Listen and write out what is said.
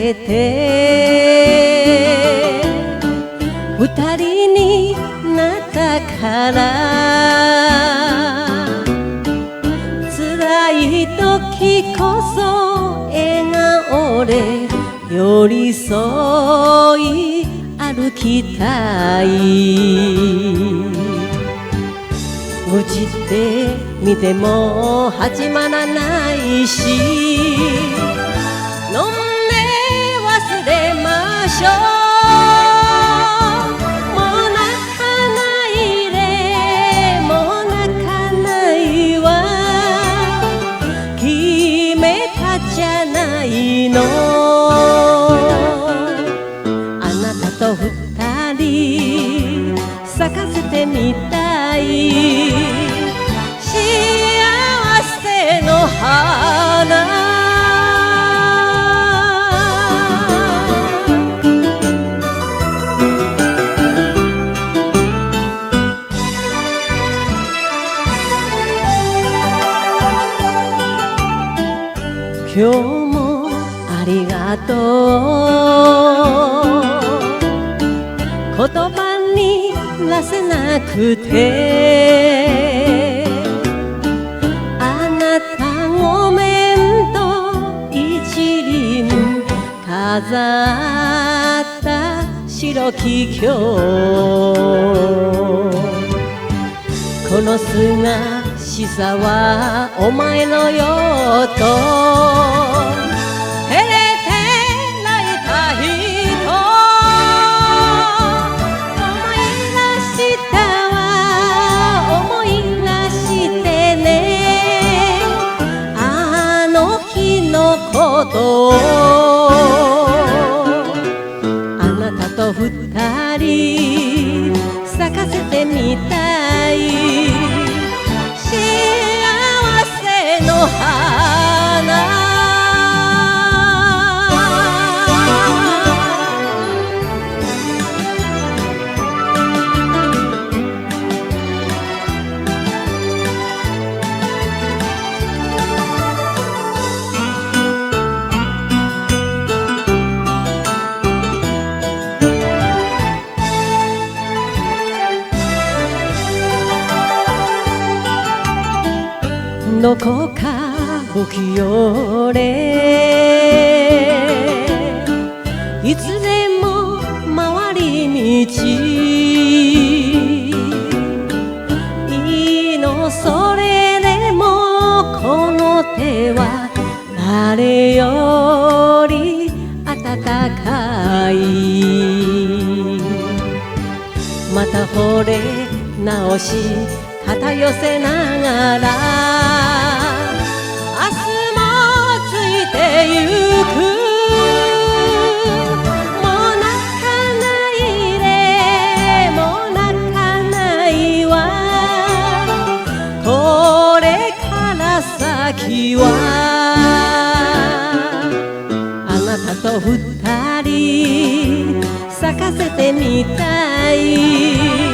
れて二人になったから辛い時こそ笑顔で寄り添い歩きたい愚痴ってみても始まらないし飲んで忘れましょうもう泣かないでもう泣かないわ決めたじゃないのあなたと二人咲かせてみたい幸せの花今日もありがとう言葉に出せなくてあなたごめんと一輪飾った白き今日この素しさはお前のよと照れて泣いた人思い出したわ思い出してねあの日のことをあなたと二人咲かせてみたい幸せの花どこか不器用でいつでも回り道いいのそれでもこの手は誰より温かいまた惚れ直し肩寄せながら明日もついてゆくもう泣かないでもう泣かないわこれから先はあなたと二人咲かせてみたい